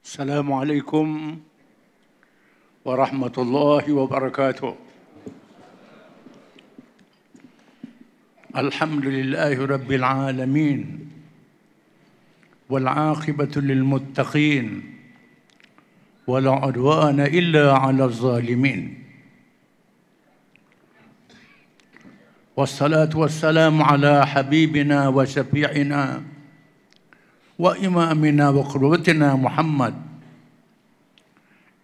السلام عليكم ورحمة الله وبركاته. الحمد لله رب العالمين والعاقبة للمتقين ولا عدوان إلا على الظالمين، والصلاة والسلام على حبيبنا وشفيعنا وإمامنا وقدوتنا محمد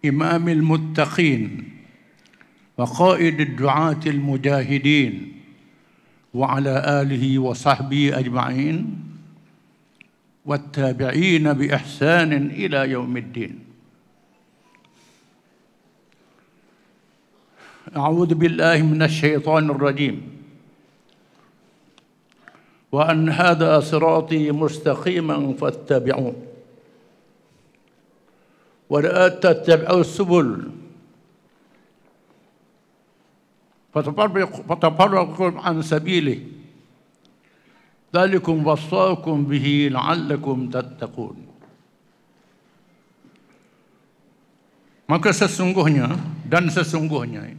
إمام المتقين وقائد الدعاة المجاهدين وعلى آله وصحبه أجمعين والتابعين بإحسان إلى يوم الدين. أعوذ بالله من الشيطان الرجيم. وأن هذا صراطي مستقيما فاتبعوه ولا تتبعوا السبل فتفرقكم عن سبيله ذلكم وصاكم به لعلكم تتقون. Maka sesungguhnya dan sesungguhnya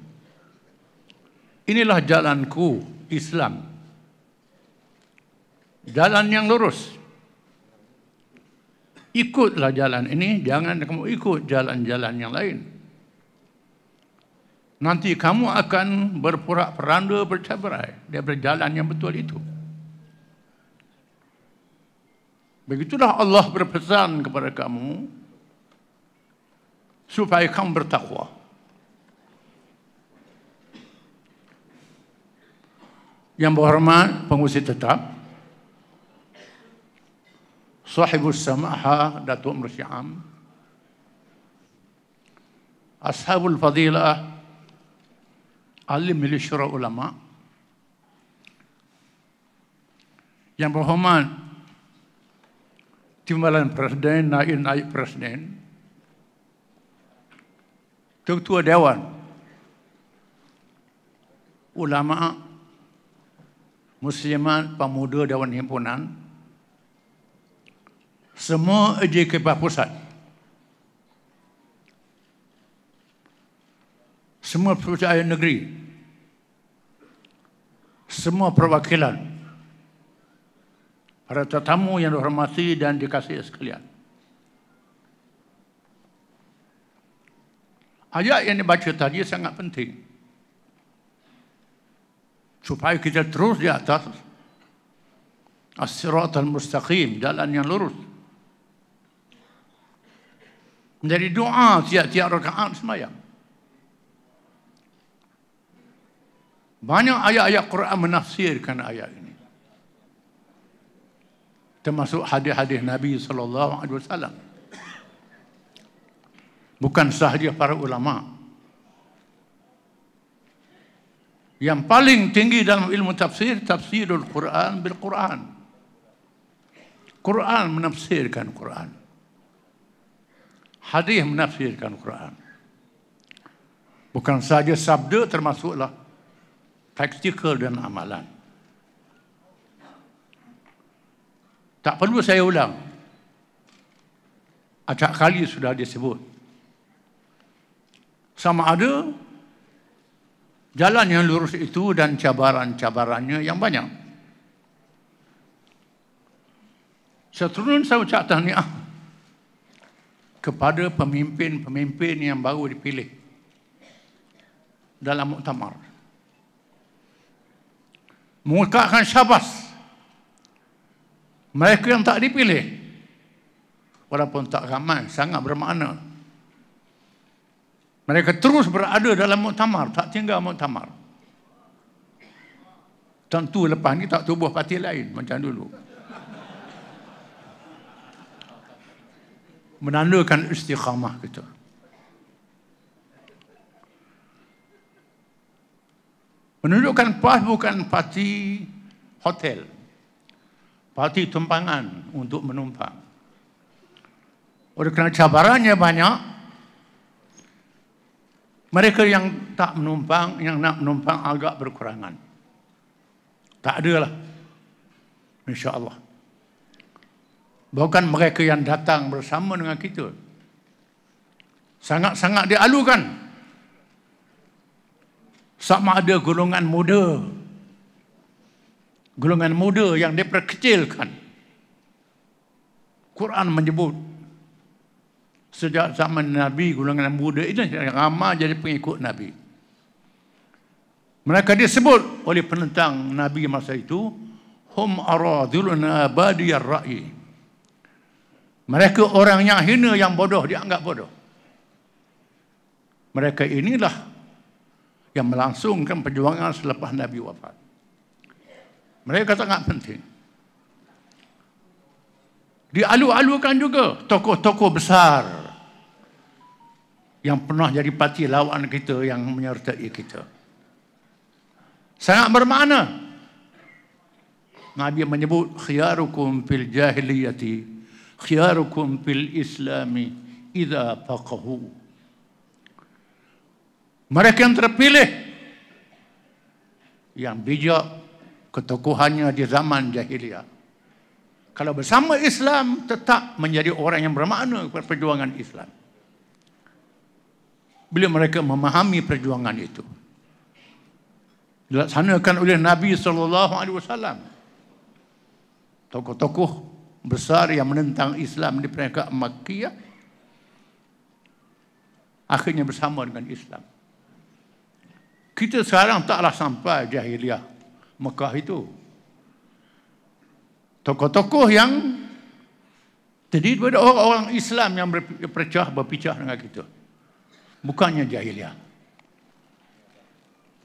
inilah jalanku, Islam, jalan yang lurus. Ikutlah jalan ini, jangan kamu ikut jalan-jalan yang lain. Nanti kamu akan berporak-poranda bercerai daripada jalan yang betul itu. Begitulah Allah berpesan kepada kamu supaya kamu bertakwa. Yang berhormat pengurusi tetap Sahibus Samaha Datuk Mursyid Am, Ashabul Fadilah, Alim Majlis Syura Ulama, yang berhormat Timbalan Presiden, Naib Presiden, Ketua Dewan Ulama Muslimat Pemuda Dewan Himpunan, semua JKP pusat, semua pejabat negeri, semua perwakilan, para tetamu yang dihormati dan dikasihi sekalian. Ayat yang dibaca tadi sangat penting supaya kita terus di atas as-siratal mustaqim, jalan yang lurus. Menjadi doa tiap-tiap rakaat sembahyang. Banyak ayat-ayat Quran menafsirkan ayat ini, termasuk hadis-hadis Nabi SAW. Bukan sahaja para ulama. Yang paling tinggi dalam ilmu tafsir, tafsirul Quran bil Quran. Quran menafsirkan Quran. Hadis menafsirkan Quran. Bukan saja sabda, termasuklah praktikal dan amalan. Tak perlu saya ulang. Acak kali sudah disebut. Sama ada jalan yang lurus itu dan cabaran-cabarannya yang banyak. Seterusnya saya ucap tahniah kepada pemimpin-pemimpin yang baru dipilih dalam muktamar. Mengucapkan syabas mereka yang tak dipilih, walaupun tak ramai, sangat bermakna. Mereka terus berada dalam muktamar, tak tinggal muktamar. Tentu lepas ni tak tubuh parti lain macam dulu. Menandakan istiqamah kita. Menunjukkan PAS bukan parti hotel, parti tumpangan untuk menumpang. Oleh kerana cabarannya banyak, mereka yang tak menumpang, yang nak menumpang agak berkurangan. Tak adalah, insya-Allah. Bukan mereka yang datang bersama dengan kita, sangat-sangat dialukan. Sama ada golongan muda yang diperkecilkan. Quran menyebut sejak zaman Nabi, golongan muda ini ramai jadi pengikut Nabi. Mereka disebut oleh penentang Nabi masa itu, hum aradhuluna badiyar ra'yi. Mereka orang yang hina, yang bodoh, dianggap bodoh. Mereka inilah yang melangsungkan perjuangan selepas Nabi wafat. Mereka sangat penting. Dialu-alukan juga tokoh-tokoh besar yang pernah jadi parti lawan kita, yang menyertai kita. Sangat bermakna. Nabi menyebut khiyarukum fil jahiliyati khiyarukum fil islami idza faqahu. Mereka yang terpilih, yang bijak ketokohannya di zaman jahiliyah, kalau bersama Islam tetap menjadi orang yang bermakna kepada perjuangan Islam. Bila mereka memahami perjuangan itu, dilaksanakan oleh Nabi SAW. Tokoh-tokoh besar yang menentang Islam di peringkat Makkiyah akhirnya bersama dengan Islam. Kita sekarang taklah sampai jahiliyah Mekah itu. Tokoh-tokoh yang terdiri daripada orang-orang Islam yang berpecah dengan kita. Bukannya jahiliyah.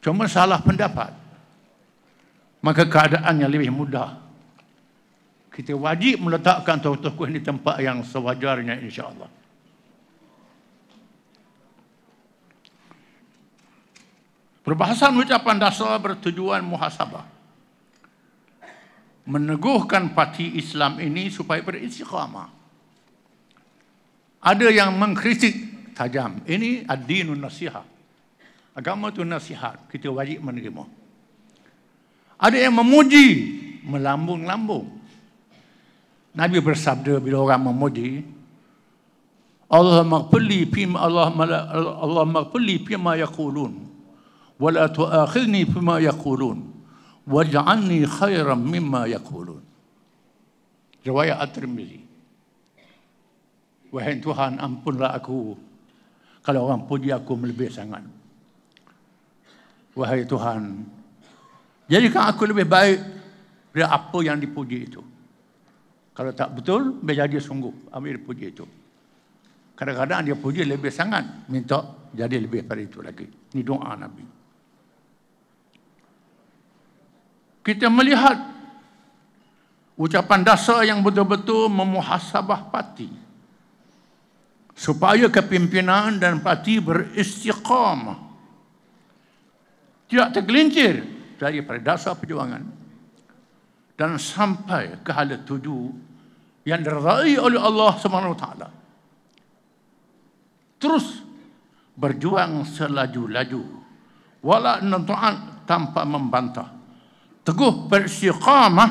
Cuma salah pendapat. Maka keadaannya lebih mudah. Kita wajib meletakkan tokoh-tokoh ini di tempat yang sewajarnya, insya-Allah. Perbahasan ucapan dasar bertujuan muhasabah. Meneguhkan parti Islam ini supaya beristiqamah. Ada yang mengkritik tajam. Ini ad-dinun nasihat. Agama itu nasihat. Kita wajib menerima. Ada yang memuji, melambung-lambung. Nabi bersabda bila orang memuji, Allahumma ighfirli fima yaqulun wa la tu'akhidhni fima yaqulun waj'alni khairan mimma yaqulun. Riwayat At-Tirmizi. Wahai Tuhan, ampunlah aku kalau orang puji aku melebih sangat. Wahai Tuhan, jadikan aku lebih baik dari apa yang dipuji itu. Kalau tak betul, biar dia sungguh ambil puji itu. Kadang-kadang dia puji lebih sangat, minta jadi lebih pada itu lagi. Ini doa Nabi. Kita melihat ucapan dasar yang betul-betul memuhasabah parti supaya kepimpinan dan parti beristiqamah, tidak tergelincir daripada dasar perjuangan dan sampai ke hala tuju yang diridai oleh Allah SWT. Terus berjuang selaju-laju, wala nantu'an, tanpa membantah. Teguh beristiqamah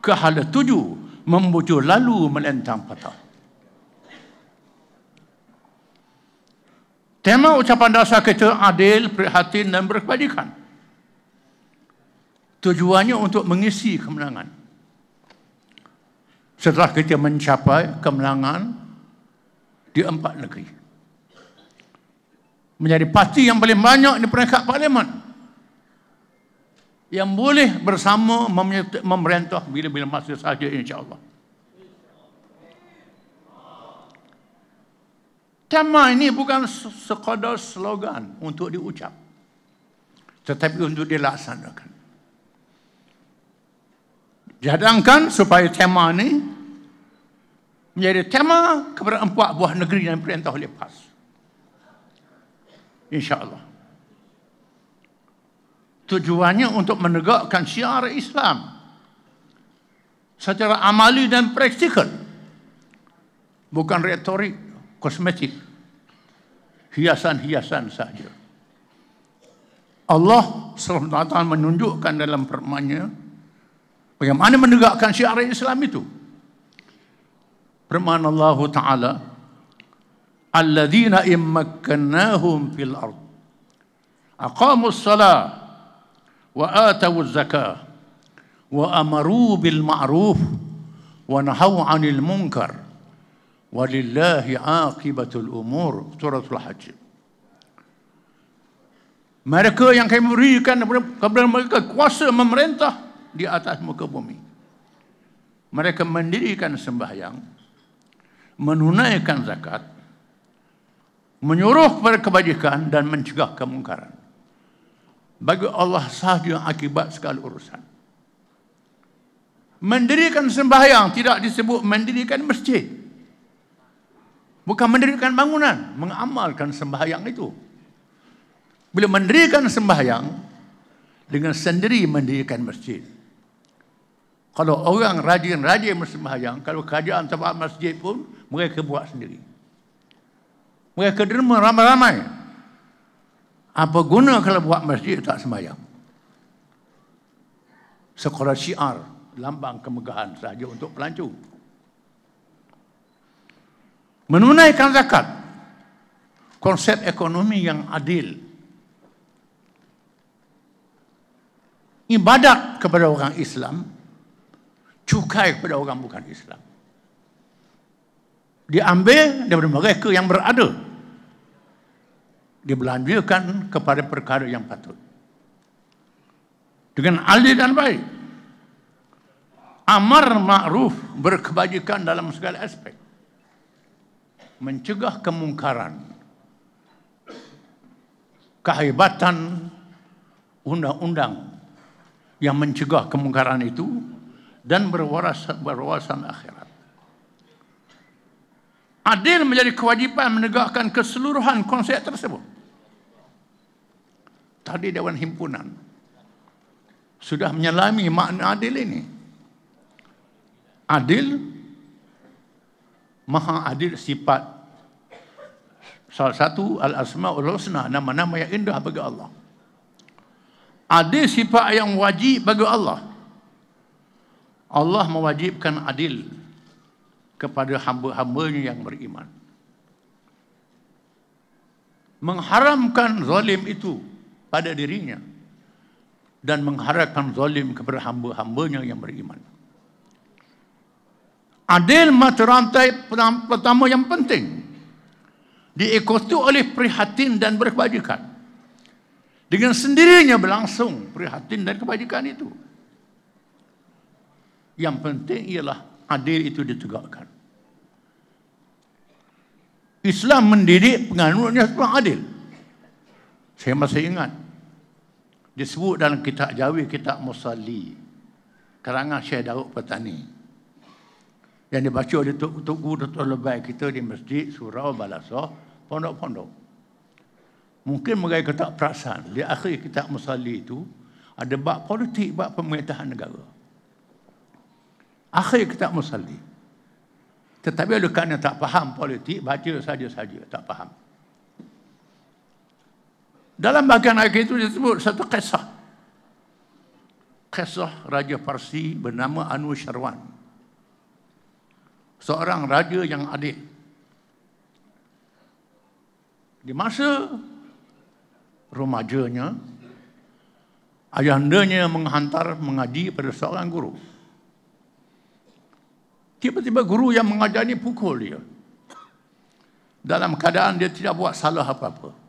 ke hala tuju, membuju lalu melentang patah. Tema ucapan dasar kita adil, prihatin dan berkebajikan. Tujuannya untuk mengisi kemenangan. Setelah kita mencapai kemenangan di 4 negeri, menjadi parti yang paling banyak di peringkat parlimen, yang boleh bersama memerintah bila-bila masa sahaja, insya-Allah. Tema ini bukan sekadar slogan untuk diucap, tetapi untuk dilaksanakan. Jadangkan supaya tema ini menjadi tema kepada 4 buah negeri yang perintah oleh PAS. InsyaAllah. Tujuannya untuk menegakkan syiar Islam secara amali dan praktikal. Bukan retorik, kosmetik, hiasan-hiasan saja. Allah SWT menunjukkan dalam firman-Nya bagaimana menegakkan syiar Islam itu. Firman Allah Ta'ala, alladzina immakkannahum fil ard aqamus salah wa atawuz zakah wa amaru bil ma'ruf wa nahaw 'anil munkar walillahi 'aqibatul umur. Suratul Hajj. Mereka yang kami berikan kepada mereka kuasa memerintah di atas muka bumi. Mereka mendirikan sembahyang, menunaikan zakat, menyuruh kepada kebajikan dan mencegah kemungkaran. Bagi Allah sahaja akibat segala urusan. Mendirikan sembahyang tidak disebut mendirikan masjid. Bukan mendirikan bangunan, mengamalkan sembahyang itu. Bila mendirikan sembahyang, dengan sendiri mendirikan masjid. Kalau orang rajin-rajin bersembahyang, kalau kerajaan tempat masjid pun, mereka buat sendiri. Mereka derma ramai-ramai. Apa guna kalau buat masjid tak sembahyang? Sekolah syiar, lambang kemegahan sahaja untuk pelancong. Menunaikan zakat, konsep ekonomi yang adil. Ibadat kepada orang Islam, cukai kepada orang bukan Islam. Diambil daripada mereka yang berada. Dibelanjakan kepada perkara yang patut. Dengan adil dan baik. Amar ma'ruf, berkebajikan dalam segala aspek. Mencegah kemungkaran. Kehebatan undang-undang yang mencegah kemungkaran itu dan berwawasan akhirat. Adil menjadi kewajipan menegakkan keseluruhan konsep tersebut. Tadi Dewan Himpunan sudah menyelami makna adil ini. Adil, maha adil sifat. Salah satu al-asma'ul husna, nama-nama yang indah bagi Allah. Adil sifat yang wajib bagi Allah. Allah mewajibkan adil kepada hamba-hambanya yang beriman. Mengharamkan zalim itu pada dirinya dan mengharamkan zalim kepada hamba-hambanya yang beriman. Adil mata rantai pertama yang penting diikuti oleh prihatin dan berkebajikan. Dengan sendirinya berlangsung prihatin dan kebajikan itu. Yang penting ialah adil itu ditegakkan. Islam mendidik penganutnya supaya adil. Saya masih ingat. Disebut dalam kitab Jawi, kitab Musalli. Karangan Syekh Daud Petani. Yang dibaca oleh Tok Guru Dr. Lebai kita di masjid, surau, balasah, pondok-pondok. Mungkin mereka tak perasan. Di akhir kitab Musalli itu, ada bab politik, bab pemerintahan negara. Akhir kitab Musalli. Tetapi ada kerana tak faham politik, baca saja-saja, tak faham. Dalam bahagian akhir itu disebut satu kisah. Kisah Raja Parsi bernama Anushirwan. Seorang raja yang adil. Di masa remajanya, ayahandanya menghantar mengaji pada seorang guru. Tiba-tiba guru yang mengajar ini pukul dia. Dalam keadaan dia tidak buat salah apa-apa.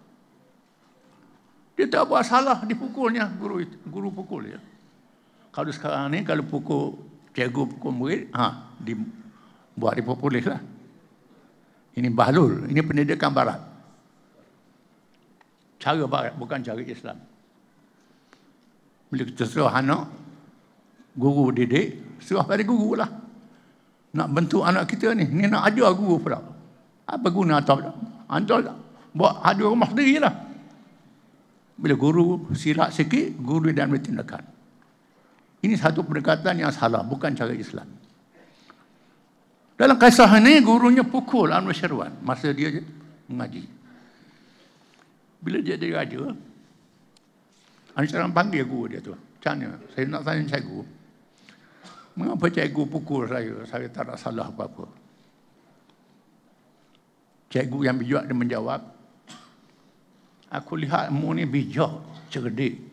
Dia tak buat salah, dipukulnya guru pukul dia. Kalau sekarang ni, kalau pukul cikgu, pukul murid, dibuat dipopulis lah. Ini bahlul, ini pendidikan barat. Cara barat, bukan cara Islam. Bila kita suruh anak, guru didik, suruh pada guru lah. Nak bentuk anak kita ni nak ajar guru pula. Apa guna antar buat ajar rumah sendiri lah. Bila guru silap sikit, guru dan bertindakan. Ini satu pendekatan yang salah, bukan cara Islam. Dalam kisah ini, gurunya pukul Anushirwan masa dia mengaji. Bila dia jadi raja, Anushirwan panggil guru dia tu. Macam saya nak tanya cikgu, mengapa cikgu pukul saya? Saya tak ada salah apa-apa. Cikgu yang bijak dia menjawab, aku lihat mu ni bijak, cerdik.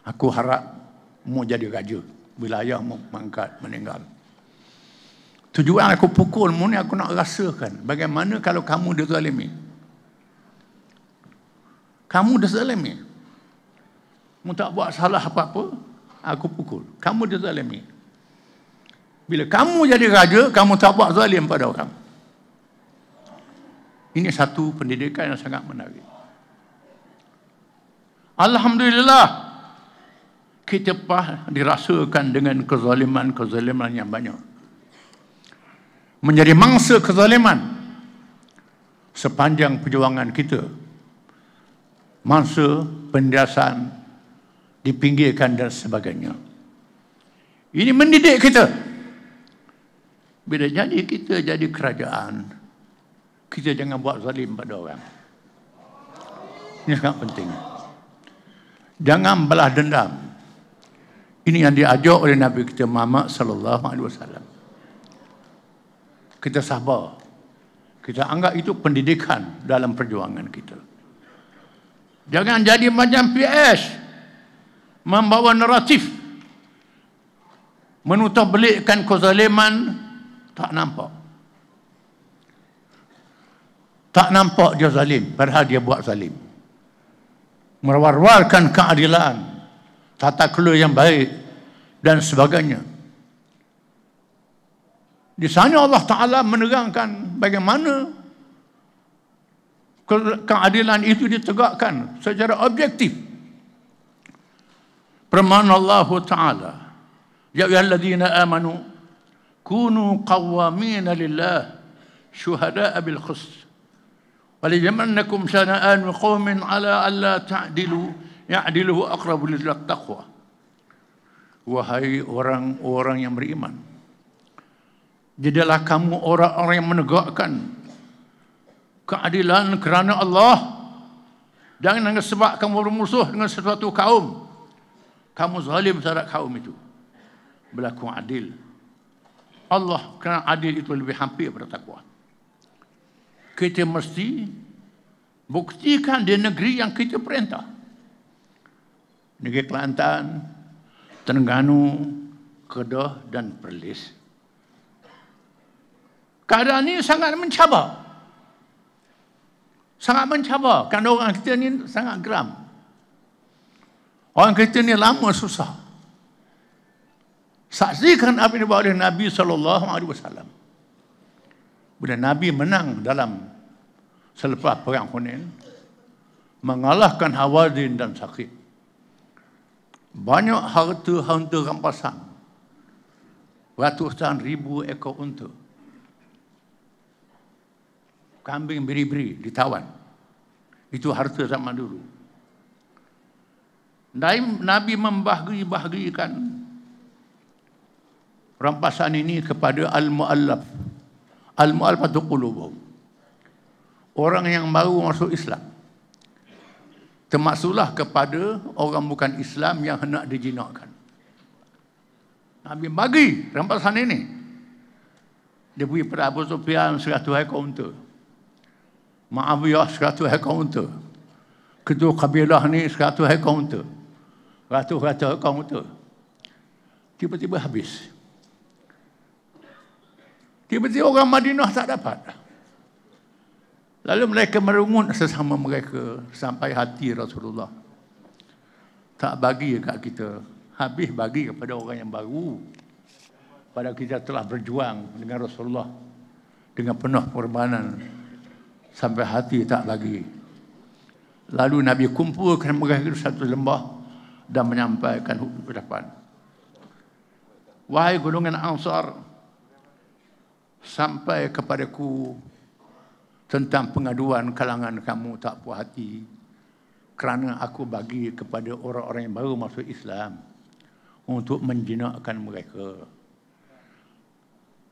Aku harap mu jadi raja bila ayah mu mangkat meninggal. Tujuan aku pukul mu ni aku nak rasakan bagaimana kalau kamu dizalimi. Kamu dizalimi. Mu tak buat salah apa-apa, aku pukul. Kamu dizalimi. Bila kamu jadi raja, kamu tak buat zalim pada orang. Ini satu pendidikan yang sangat menarik. Alhamdulillah, kita dirasakan dengan kezaliman yang banyak. Menjadi mangsa kezaliman sepanjang perjuangan kita. Mangsa penindasan, dipinggirkan dan sebagainya. Ini mendidik kita. Bila kita jadi kerajaan, kita jangan buat zalim pada orang. Ini sangat penting. Jangan balas dendam. Ini yang diajar oleh Nabi kita Muhammad sallallahu alaihi wasallam. Kita sabar. Kita anggap itu pendidikan dalam perjuangan kita. Jangan jadi macam PS, membawa naratif, menutup-belikkan kezaliman, tak nampak. Tak nampak dia zalim, padahal dia buat zalim. Merawar-warkan keadilan, tata kelola yang baik dan sebagainya. Di sana Allah Ta'ala menerangkan bagaimana keadilan itu ditegakkan secara objektif. Firman Allah Ta'ala, ya ayyuhalladzina amanu kunu qawwamina lillah syuhada'a bil qist wa lijmannakum shana'an qaumin ala alla ta'dilu ya'dilu aqrabu lit taqwa. Wahai orang-orang yang beriman, jadilah kamu orang-orang yang menegakkan keadilan kerana Allah. Jangan sebab kamu bermusuh dengan sesuatu kaum, kamu zalim terhadap kaum itu. Berlaku adil. Allah, kerana adil itu lebih hampir pada takwa. Kita mesti buktikan di negeri yang kita perintah. Negeri Kelantan, Terengganu, Kedah dan Perlis. Keadaan ini sangat mencabar. Sangat mencabar. Kerana orang kita ni sangat geram. Orang kita ni lama susah. Saksikan apa yang dibawa oleh Nabi SAW. Bila Nabi menang dalam selepas perang Hunain, mengalahkan Hawazin dan Saqif. Banyak harta rampasan. Ratusan ribu ekor unta. Kambing beri-beri ditawan. Itu harta zaman dulu. Nabi membahagi-bahagikan rampasan ini kepada al-mu'allaf. Al-mu'allafatu qulubuhum. Orang yang baru masuk Islam. Termasuklah kepada orang bukan Islam yang hendak dijinakkan. Nabi bagi rampasan ini. Dia beri pada Abu Sufyan 100 ekor unta. Muawiyah 100 ekor unta. Ketua kabilah ni 100 ekor unta. Ratus-ratus ekor unta. Tiba-tiba habis. Tiba-tiba orang Madinah tak dapat. Lalu mereka merungut sesama mereka sampai hati Rasulullah. Tak bagi dekat kita. Habis bagi kepada orang yang baru. Padahal kita telah berjuang dengan Rasulullah dengan penuh pengorbanan. Sampai hati tak bagi. Lalu Nabi kumpulkan mereka satu lembah dan menyampaikan ucapan. Wahai golongan Ansar, sampai kepadaku tentang pengaduan kalangan kamu tak puas hati kerana aku bagi kepada orang-orang yang baru masuk Islam untuk menjinakkan mereka.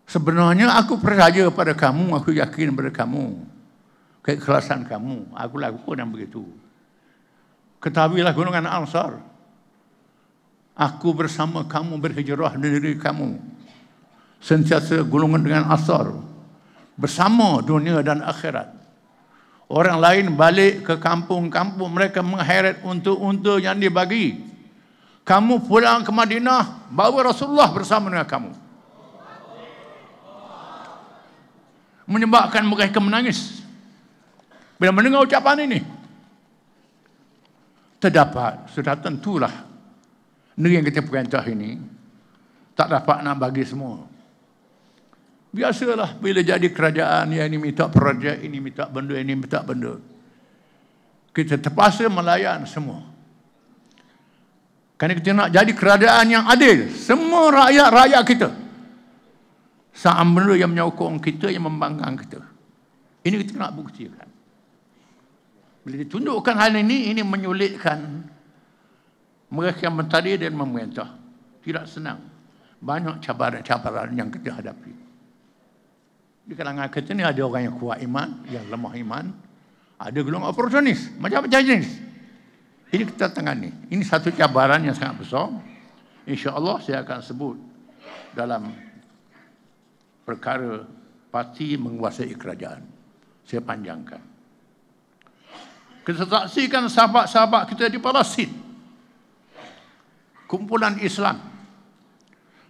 Sebenarnya aku percaya pada kamu, aku yakin pada kamu, keikhlasan kamu, aku lakukan yang begitu. Ketahuilah golongan Ansar, aku bersama kamu berhijrah dari negeri kamu, sentiasa golongan dengan Ansar, bersama dunia dan akhirat. Orang lain balik ke kampung-kampung mereka mengheret unta-unta yang dibagi. Kamu pulang ke Madinah, bawa Rasulullah bersama dengan kamu. Menyebabkan mereka menangis bila mendengar ucapan ini. Terdapat, sudah tentulah negeri yang kita perintah ini tak dapat nak bagi semua. Biasalah bila jadi kerajaan, yang ini minta projek, ini minta benda, ini minta benda. Kita terpaksa melayan semua. Kerana kita nak jadi kerajaan yang adil. Semua rakyat kita. Sang benda yang menyokong kita, yang membanggang kita. Ini kita nak buktikan. Bila ditunjukkan hal ini menyulitkan mereka yang mentadbir dan memerintah. Tidak senang. Banyak cabaran-cabaran yang kita hadapi. Di kalangan kita ni ada orang yang kuat iman, yang lemah iman. Ada golongan oportunis, macam-macam jenis. Ini kita tangani. Ini satu cabaran yang sangat besar. InsyaAllah saya akan sebut dalam perkara parti menguasai kerajaan. Saya panjangkan. Kita saksikan sahabat-sahabat kita di Palestin. Kumpulan Islam.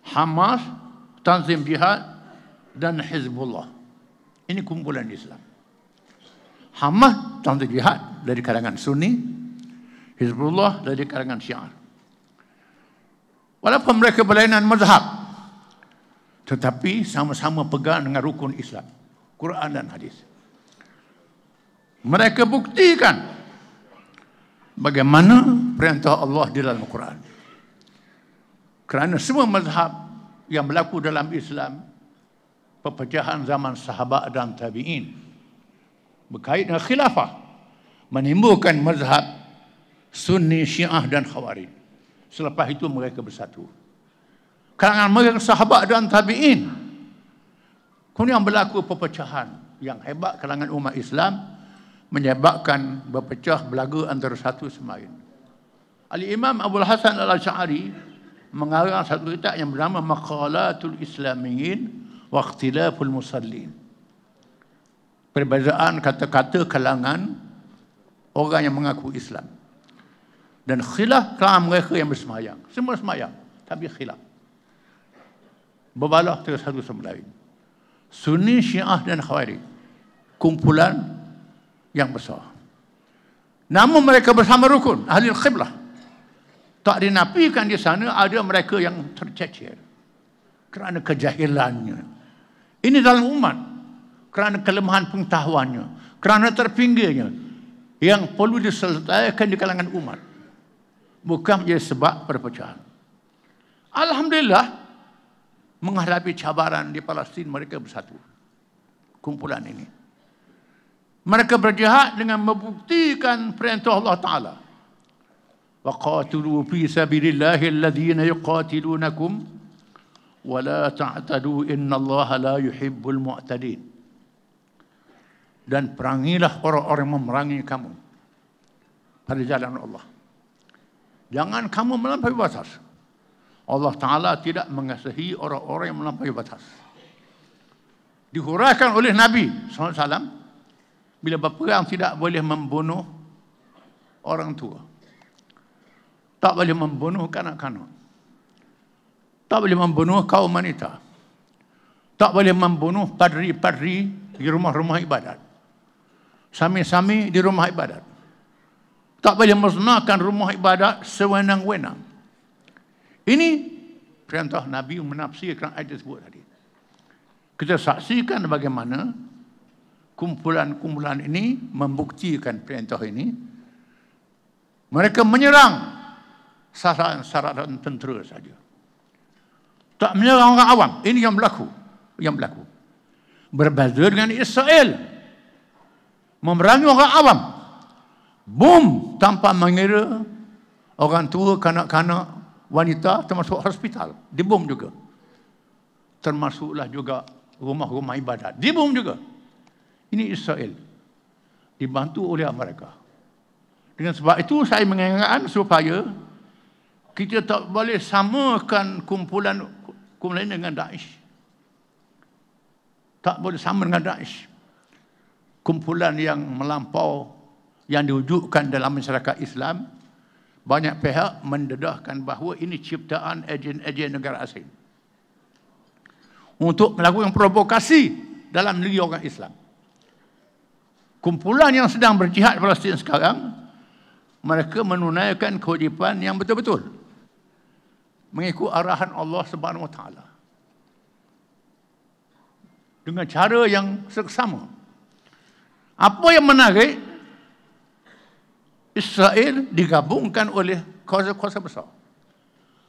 Hamas, Tanzim Jihad dan Hizbullah. Ini kumpulan Islam. Hamas, Tanzim Jihad dari kalangan Sunni, Hizbullah dari kalangan Syiah. Walaupun mereka berlainan mazhab, tetapi sama-sama pegang dengan rukun Islam, Quran dan hadis. Mereka buktikan bagaimana perintah Allah di dalam Quran. Kerana semua mazhab yang berlaku dalam Islam, perpecahan zaman sahabat dan tabi'in berkait dengan khilafah, menimbulkan mazhab Sunni, Syiah dan Khawarij. Selepas itu mereka bersatu. Kalangan mereka sahabat dan tabi'in, kemudian berlaku perpecahan yang hebat kalangan umat Islam, menyebabkan berpecah belaga antara satu sama lain. Al-Imam Abdul Hasan Al-Asy'ari mengarang satu kitab yang bernama Maqalatul Islamiyyin wa Ikhtilaful Musallin. Perbezaan kata-kata kalangan orang yang mengaku Islam. Dan khilaf kalangan mereka yang bersemayang. Semua semayang, tapi khilaf. Berbalah antara satu sama lain. Sunni, Syiah dan Khawarij. Kumpulan yang besar. Namun mereka bersama rukun, ahli qiblah. Tak dinafikan di sana ada mereka yang tercecer kerana kejahilannya. Ini dalam umat. Kerana kelemahan pengetahuannya. Kerana terpinggirnya. Yang perlu diselesaikan di kalangan umat. Bukan menjadi sebab perpecahan. Alhamdulillah, menghadapi cabaran di Palestin, mereka bersatu. Kumpulan ini. Mereka berjihad dengan membuktikan perintah Allah Ta'ala. وَقَاتِلُوا فِي سَبِيلِ اللَّهِ الَّذِينَ يُقَاتِلُونَكُمْ وَلَا تَعْتَدُوا إِنَّ اللَّهَ لَا يُحِبُّ الْمُعْتَدِينَ. Dan perangilah orang-orang yang memerangi kamu pada jalan Allah. Jangan kamu melampaui batas. Allah Ta'ala tidak mengasihi orang-orang yang melampaui batas. Dihuraikan oleh Nabi SAW, bila berperang tidak boleh membunuh orang tua. Tak boleh membunuh kanak-kanak. Tak boleh membunuh kaum wanita. Tak boleh membunuh padri-padri di rumah-rumah ibadat. Sami-sami di rumah ibadat. Tak boleh musnahkan rumah ibadat sewenang-wenang. Ini perintah Nabi menafsirkan ayat tersebut tadi. Kita saksikan bagaimana kumpulan-kumpulan ini membuktikan perintah ini. Mereka menyerang sasaran tentera saja. Tak menyerang orang awam. Ini yang berlaku. Berbeza dengan Israel. Memerangi orang awam. Bom tanpa mengira orang tua, kanak-kanak, wanita, termasuk hospital. Dibom juga. Termasuklah juga rumah-rumah ibadat. Dibom juga. Ini Israel. Dibantu oleh Amerika. Dengan sebab itu saya mengingatkan supaya kita tak boleh samakan kumpulan dengan Daesh. Tak boleh sama dengan Daesh. Kumpulan yang melampau yang diwujudkan dalam masyarakat Islam, banyak pihak mendedahkan bahawa ini ciptaan ejen-ejen negara asing untuk melakukan provokasi dalam negeri orang Islam. Kumpulan yang sedang berjihad Palestin sekarang, mereka menunaikan kewajipan yang betul-betul mengikut arahan Allah Subhanahu Wa Taala dengan cara yang seksama. Apa yang menarik, Israel digabungkan oleh kuasa-kuasa besar,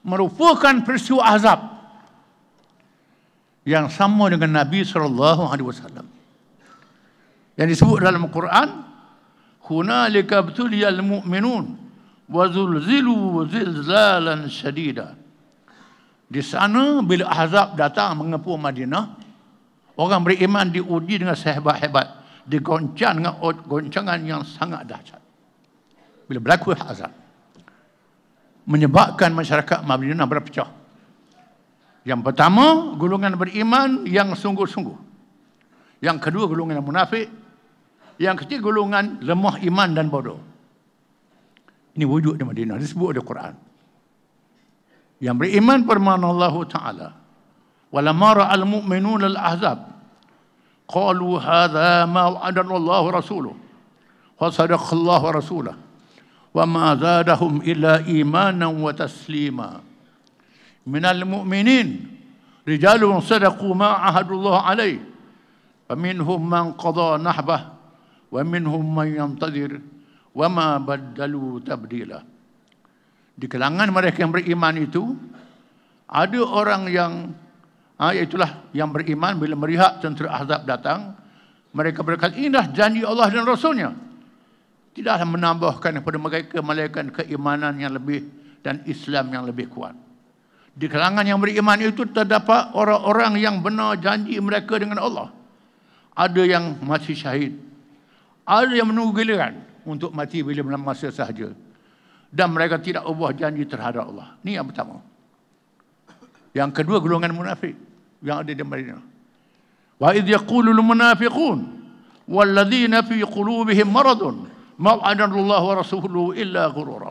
merupakan peristiwa Ahzab yang sama dengan Nabi SAW yang disebut dalam Al-Quran, hunalika btuliyal mu'minun wa zulzilu zilzalan syadida. Di sana bila Ahzab datang mengepung Madinah, orang beriman diuji dengan sehebat-hebat, digoncang dengan goncangan yang sangat dahsyat. Bila berlaku Ahzab, menyebabkan masyarakat Madinah berpecah. Yang pertama, golongan beriman yang sungguh-sungguh. Yang kedua, golongan munafik. Yang ketiga, golongan lemah iman dan bodoh. Ini wujud di Madinah, disebut oleh Quran. Yang beriman firman Allah Ta'ala, walamma ra'al mu'minuna al-ahzab qalu hadha ma wa'adana Allah rasuluh wa sadaqa Allah rasulah wa ma zadahum illa imanan wa taslima. Minal mu'minin rijalun sadaqu ma ahadullah alaih wa minhum man qada nahbah wa minhum man yantadir wa ma baddalu tabdila. Di kalangan mereka yang beriman itu ada orang yang iaitulah yang beriman bila melihat tentera Ahzab datang, mereka berkata, inilah janji Allah dan Rasulnya. Tidaklah menambahkan kepada mereka melainkan keimanan yang lebih dan Islam yang lebih kuat. Di kalangan yang beriman itu terdapat orang-orang yang benar janji mereka dengan Allah. Ada yang mati syahid, ada yang menunggu giliran untuk mati bila masa sahaja, dan mereka tidak ubah janji terhadap Allah. Ini yang pertama. Yang kedua, golongan munafik yang ada di Madinah. Wa idh yaqulul munafiqun walladzina fi qulubihim maradun ma wa'adallahu wa rasuluhu illa ghurura.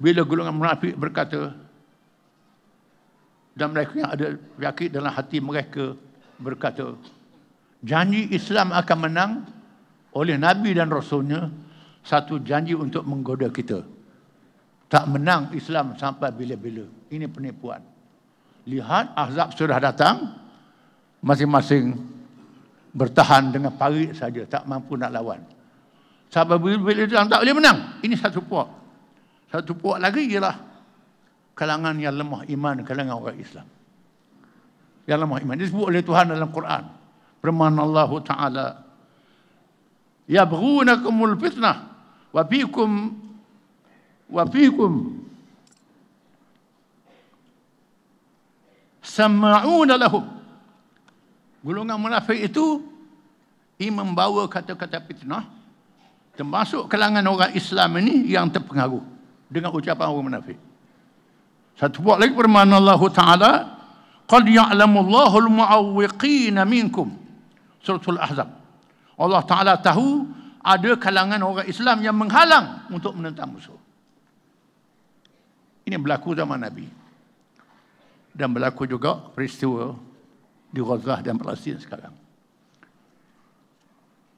Bila golongan munafik berkata, dan mereka yang ada yakin dalam hati mereka berkata, janji Islam akan menang oleh Nabi dan Rasulnya, satu janji untuk menggoda kita. Tak menang Islam sampai bila-bila. Ini penipuan. Lihat, Ahzab sudah datang, masing-masing bertahan dengan parit saja, tak mampu nak lawan. Sampai bila Islam tak boleh menang. Ini satu puak. Satu puak lagi ialah kalangan yang lemah iman, kalangan orang Islam. Yang lemah iman. Disebut oleh Tuhan dalam Quran. Firman Allah Ta'ala, yabghunakumul fitnah wa fikum sama'una lahum. Golongan munafik itu membawa kata-kata fitnah, termasuk kalangan orang Islam ini yang terpengaruh dengan ucapan orang munafik. Satu buat lagi firman Allah Ta'ala, qad ya'lamullahu al-mu'awwiqina minkum. Suratul Ahzab. Allah Ta'ala tahu ada kalangan orang Islam yang menghalang untuk menentang musuh. Ini berlaku zaman Nabi. Dan berlaku juga peristiwa di Gaza dan Palestin sekarang.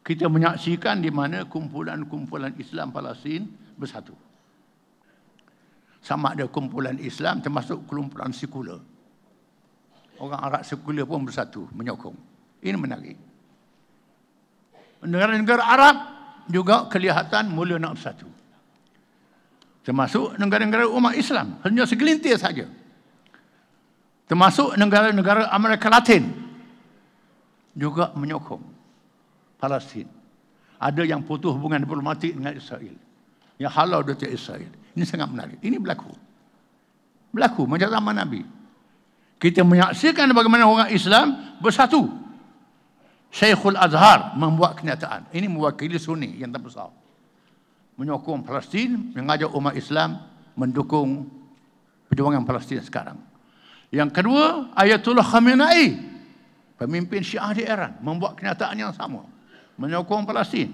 Kita menyaksikan di mana kumpulan-kumpulan Islam Palestin bersatu. Sama ada kumpulan Islam termasuk kumpulan sekular. Orang Arab sekular pun bersatu, menyokong. Ini menarik. Negara-negara Arab juga kelihatan mula nak bersatu. Termasuk negara-negara umat Islam. Hanya segelintir saja. Termasuk negara-negara Amerika Latin juga menyokong Palestin. Ada yang putus hubungan diplomatik dengan Israel, yang halau dari Israel. Ini sangat menarik. Ini berlaku. Berlaku macam zaman Nabi. Kita menyaksikan bagaimana orang Islam bersatu. Syekhul Azhar membuat kenyataan. Ini mewakili Sunni yang terbesar. Menyokong Palestin, mengajak umat Islam mendukung perjuangan Palestin sekarang. Yang kedua, Ayatullah Khamenei Pemimpin Syiah di Iran membuat kenyataan yang sama, menyokong Palestin.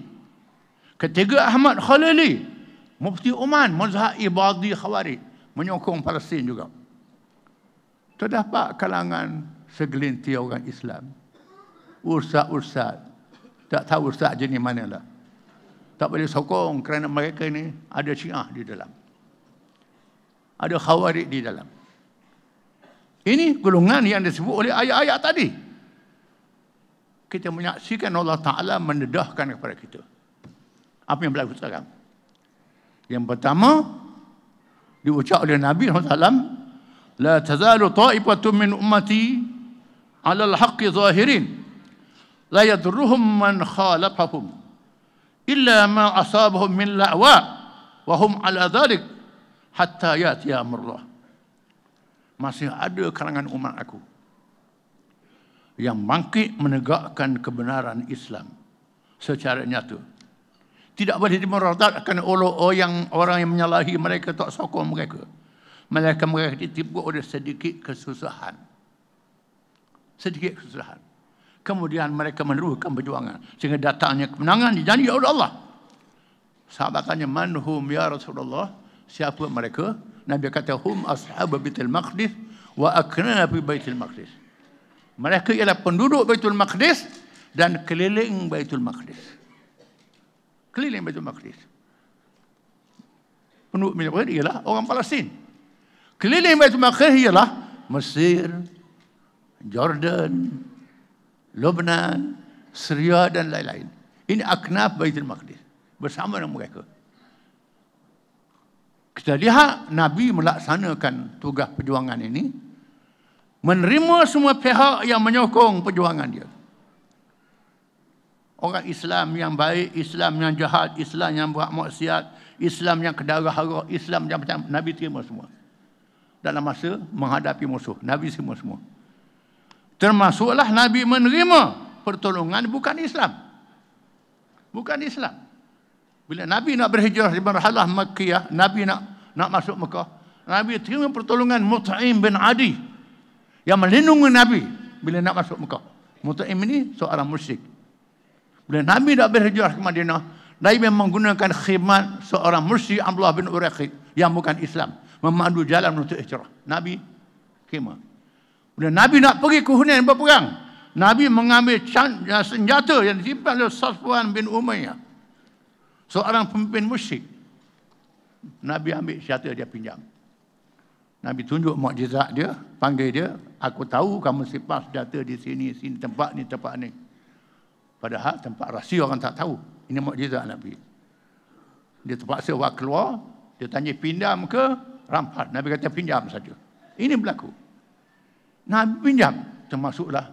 Ketiga, Ahmad Khalili, Mufti Oman, mazhab Ibadi Khawarij, menyokong Palestin juga. Terdapat kalangan segelintir orang Islam, ustaz-ustaz, tak tahu ustaz jenis mana lah, tak boleh sokong kerana mereka ni ada Syiah di dalam, ada Khawarij di dalam. Ini golongan yang disebut oleh ayat-ayat tadi. Kita menyaksikan Allah Ta'ala mendedahkan kepada kita. Apa yang berlaku sekarang? Yang pertama, diucap oleh Nabi SAW, La tazalu ta'ifatun min ummati ala al-haqqi zahirin, la yadurruhum man khalafahum, illa ma asabahum min la'wa, wa hum ala dhalik, hatta yati amrullah. Masih ada kalangan umat aku yang bangkit menegakkan kebenaran Islam secara nyata. Tidak boleh dimerodatkan oleh orang yang menyalahi mereka, tak sokong mereka. Mereka ditipu oleh sedikit kesusahan. Sedikit kesusahan. Kemudian mereka meneruskan perjuangan sehingga datangnya kemenangan dijanji oleh Allah. Sahabatnya, manhum ya Rasulullah? Siapa mereka? Nabi kata, hum ashab Baitul Maqdis wa aknab Baitul Maqdis. Mereka ialah penduduk Baitul Maqdis dan keliling Baitul Maqdis. Keliling Baitul Maqdis. Penduduk Baitul Maqdis ialah orang Palestin. Keliling Baitul Maqdis ialah Mesir, Jordan, Lebanon, Syria dan lain-lain. Ini aknab Baitul Maqdis bersama dengan mereka. Kita lihat Nabi melaksanakan tugas perjuangan ini, menerima semua pihak yang menyokong perjuangan dia. Orang Islam yang baik, Islam yang jahat, Islam yang buat maksiat, Islam yang kedarah-hara, Islam yang macam, Nabi terima semua. Dalam masa menghadapi musuh, Nabi terima semua. Termasuklah Nabi menerima pertolongan bukan Islam. Bukan Islam. Bila Nabi nak berhijrah di marhalah Makkiyah, Nabi nak masuk Mekah, Nabi terima pertolongan Mut'im bin Adi yang melindungi Nabi bila nak masuk Mekah. Mut'im ini seorang musyrik. Bila Nabi nak berhijrah ke Madinah, Nabi menggunakan khidmat seorang musyrik Abdullah bin Uraqid yang bukan Islam, memandu jalan untuk hijrah. Nabi khidmat. Bila Nabi nak pergi ke Hunain berperang, Nabi mengambil senjata yang disimpan oleh Safwan bin Umayyah, seorang pemimpin musyrik. Nabi ambil senjata dia pinjam. Nabi tunjuk mukjizat dia, panggil dia, aku tahu kamu simpan senjata di sini, tempat ni, tempat ni. Padahal tempat rahsia orang tak tahu. Ini mukjizat Nabi. Dia terpaksa buat keluar, dia tanya pinjam ke rampas. Nabi kata pinjam saja. Ini berlaku. Nabi pinjam, termasuklah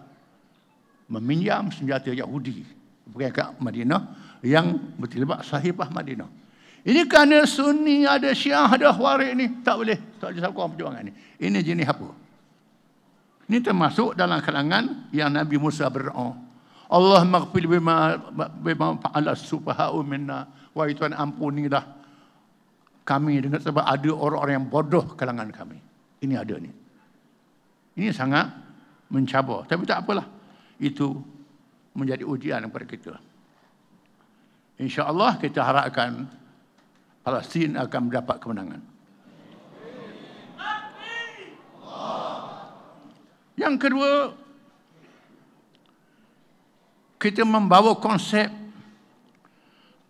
meminjam senjata Yahudi pergi ke Madinah yang berterlibat sahifah Madinah. Ini kerana Sunni, ada Syiah, ada Khawarij ni tak boleh sokong perjuangan ni. Ini jenis apa? Ini termasuk dalam kalangan yang Nabi Musa berdoa, Allah maghfir bima fa'ala sufaha'u minna, wahai Tuhan ampunilah kami dengan sebab ada orang-orang yang bodoh kalangan kami. Ini ada ni. Ini sangat mencabar, tapi tak apalah. Itu menjadi ujian kepada kita. InsyaAllah kita harapkan Palestin akan mendapat kemenangan. Yang kedua, kita membawa konsep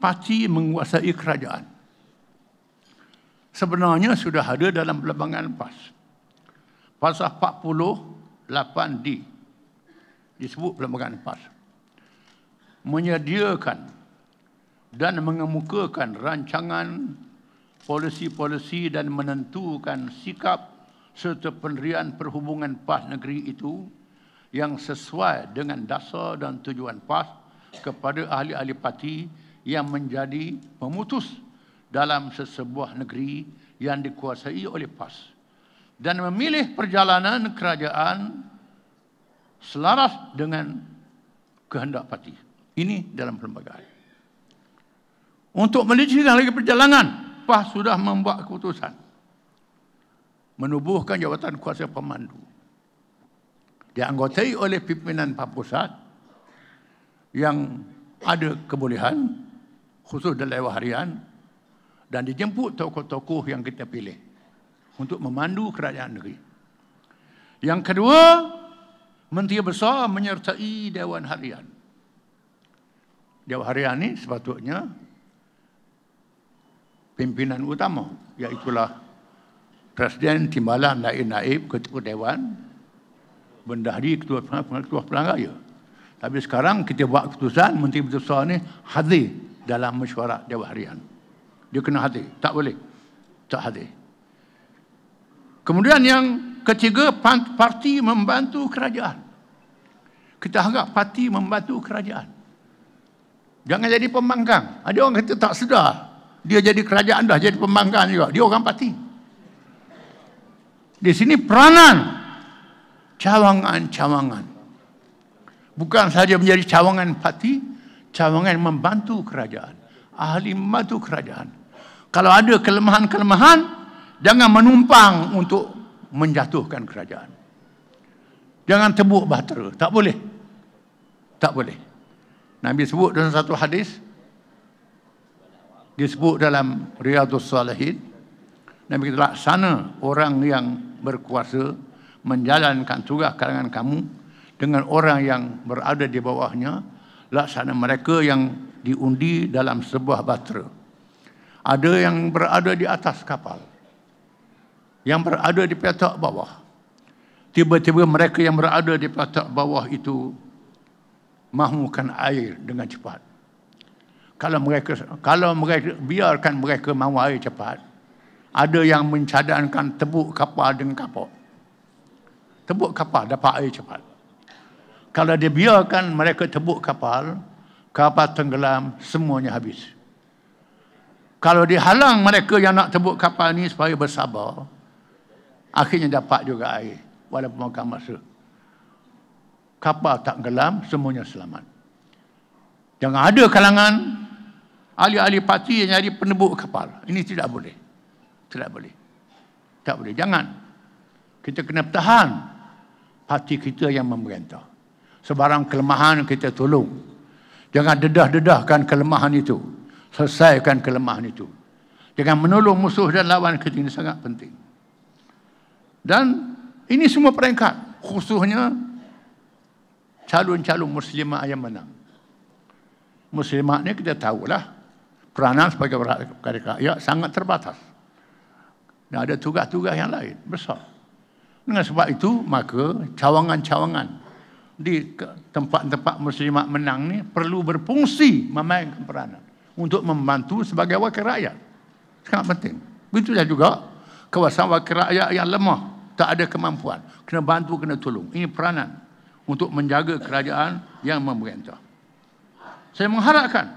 parti menguasai kerajaan. Sebenarnya sudah ada dalam perlembagaan PAS. Pasal 48D disebut perlembagaan PAS. Menyediakan dan mengemukakan rancangan polisi-polisi dan menentukan sikap serta pendirian perhubungan PAS negeri itu yang sesuai dengan dasar dan tujuan PAS kepada ahli-ahli parti yang menjadi pemutus dalam sesebuah negeri yang dikuasai oleh PAS dan memilih perjalanan kerajaan selaras dengan kehendak parti. Ini dalam perlembagaan. Untuk melecehkan lagi perjalanan, PAS sudah membuat keputusan menubuhkan jawatan kuasa pemandu. dianggotai oleh pimpinan pusat yang ada kebolehan, khusus dalam Dewan Harian, dan dijemput tokoh-tokoh yang kita pilih untuk memandu kerajaan negeri. Yang kedua, Menteri Besar menyertai Dewan Harian. Dewan Harian ini sepatutnya pimpinan utama, iaitulah Presiden, Timbalan, Naib, Ketua Dewan, Bendahari, Ketua Pilihan Raya. Tapi sekarang kita buat keputusan Menteri Besar ni hadir dalam mesyuarat Dewan Harian. Dia kena hadir, tak boleh tak hadir. Kemudian yang ketiga, parti membantu kerajaan. Kita harap parti membantu kerajaan. Jangan jadi pembangkang. Ada orang kata tak sedar, dia jadi kerajaan dah jadi pembangkang juga. Dia orang parti. Di sini peranan cawangan-cawangan. Bukan saja menjadi cawangan parti, cawangan membantu kerajaan. Ahli membantu kerajaan. Kalau ada kelemahan-kelemahan, jangan menumpang untuk menjatuhkan kerajaan. Jangan tebuk bahtera. Tak boleh. Tak boleh. Nabi sebut dalam satu hadis, disebut dalam Riyadhus Salihin, Nabi kata, laksana orang yang berkuasa menjalankan tugas kalangan kamu dengan orang yang berada di bawahnya, laksana mereka yang diundi dalam sebuah bahtera. Ada yang berada di atas kapal, yang berada di petak bawah. Tiba-tiba mereka yang berada di petak bawah itu mahukan air dengan cepat. Kalau mereka biarkan mereka mahu air cepat, ada yang mencadangkan tebuk kapal dengan kapal. Tebuk kapal dapat air cepat. Kalau dia biarkan mereka tebuk kapal, kapal tenggelam, semuanya habis. Kalau dihalang mereka yang nak tebuk kapal ni supaya bersabar, akhirnya dapat juga air walaupun makan masa. Kapal tak gelam, semuanya selamat. Jangan ada kalangan ahli-ahli parti yang jadi penebuk kapal. Ini tidak boleh. Tidak boleh. Tak boleh. Jangan. Kita kena tahan parti kita yang memerintah. Sebarang kelemahan kita tolong. Jangan dedah-dedahkan kelemahan itu. Selesaikan kelemahan itu. Jangan menolong musuh dan lawan kita. Ini sangat penting. Dan ini semua peringkat. Khususnya calon-calon muslimah yang menang. Muslimah ni kita tahulah peranan sebagai rakyat sangat terbatas. Dan ada tugas-tugas yang lain besar. Dengan sebab itu maka cawangan-cawangan di tempat-tempat muslimat menang ni perlu berfungsi memainkan peranan untuk membantu sebagai wakil rakyat. Sangat penting. Begitulah juga kawasan wakil rakyat yang lemah, tak ada kemampuan, kena bantu, kena tolong. Ini peranan untuk menjaga kerajaan yang memerintah. Saya mengharapkan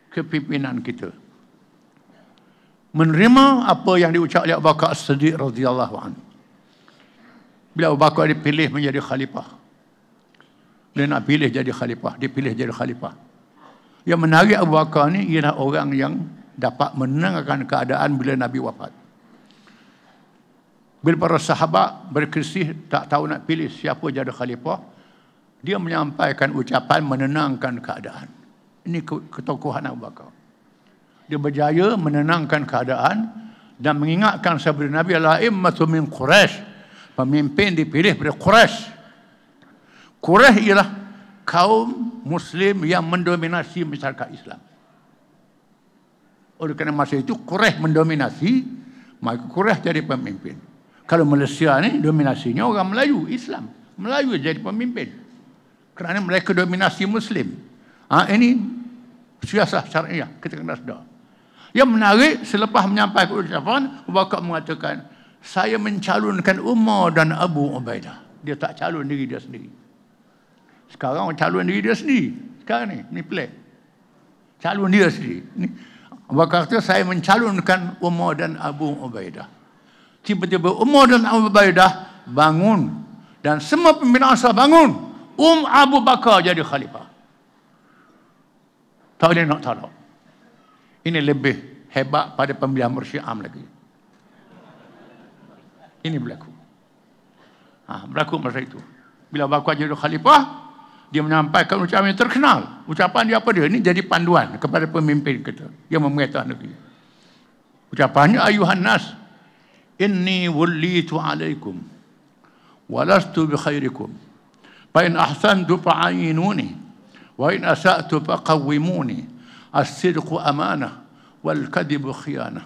kepimpinan kita menerima apa yang diucap oleh Abu Bakar As-Siddiq radhiyallahu anhu. Bila Abu Bakar dipilih menjadi khalifah, dia nak pilih jadi khalifah, dipilih jadi khalifah. Yang menarik Abu Bakar ni ialah orang yang dapat menenangkan keadaan bila Nabi wafat. Bila para sahabat berkesih tak tahu nak pilih siapa jadi khalifah, dia menyampaikan ucapan menenangkan keadaan. Ini ketokohan Abu Bakar. Dia berjaya menenangkan keadaan dan mengingatkan sahabat Nabi al-a'immatu min Quraisy. Pemimpin dipilih dari Quraisy. Quraisy ialah kaum muslim yang mendominasi masyarakat Islam. Oleh kerana masa itu Quraisy mendominasi, maka Quraisy jadi pemimpin. Kalau Malaysia ni dominasinya orang Melayu, Islam. Melayu jadi pemimpin. Kerana mereka dominasi Muslim. Ini siasat syariah, kita kena sedar. Yang menarik, selepas menyampaikan ucapan, Abu Bakar mengatakan, saya mencalonkan Umar dan Abu Ubaidah. Dia tak calon diri dia sendiri. Sekarang calon diri dia sendiri. Sekarang ni pelik. Calon dia sendiri. Abu Bakar kata, saya mencalonkan Umar dan Abu Ubaidah. Tiba-tiba Umar dan Abu Ubaidah bangun. Dan semua pimpinan asal bangun. Abu Bakar jadi khalifah. Tak boleh nak tolak. Ini lebih hebat pada pemilihan Mursyid Am lagi. Ini berlaku. Berlaku masa itu. Bila bakal jadi khalifah, dia menyampaikan ucapan yang terkenal. Ucapan dia apa dia? Ini jadi panduan kepada pemimpin kita yang memerintah negeri. Ucapannya, ayuhan nas, inni wallitu alaikum walastu bi khairikum. Fa in ahsantu fa'ayinuni wa in asa'tu faqawwimuni. As-sidqu amanah wal kadhibu khiyanah.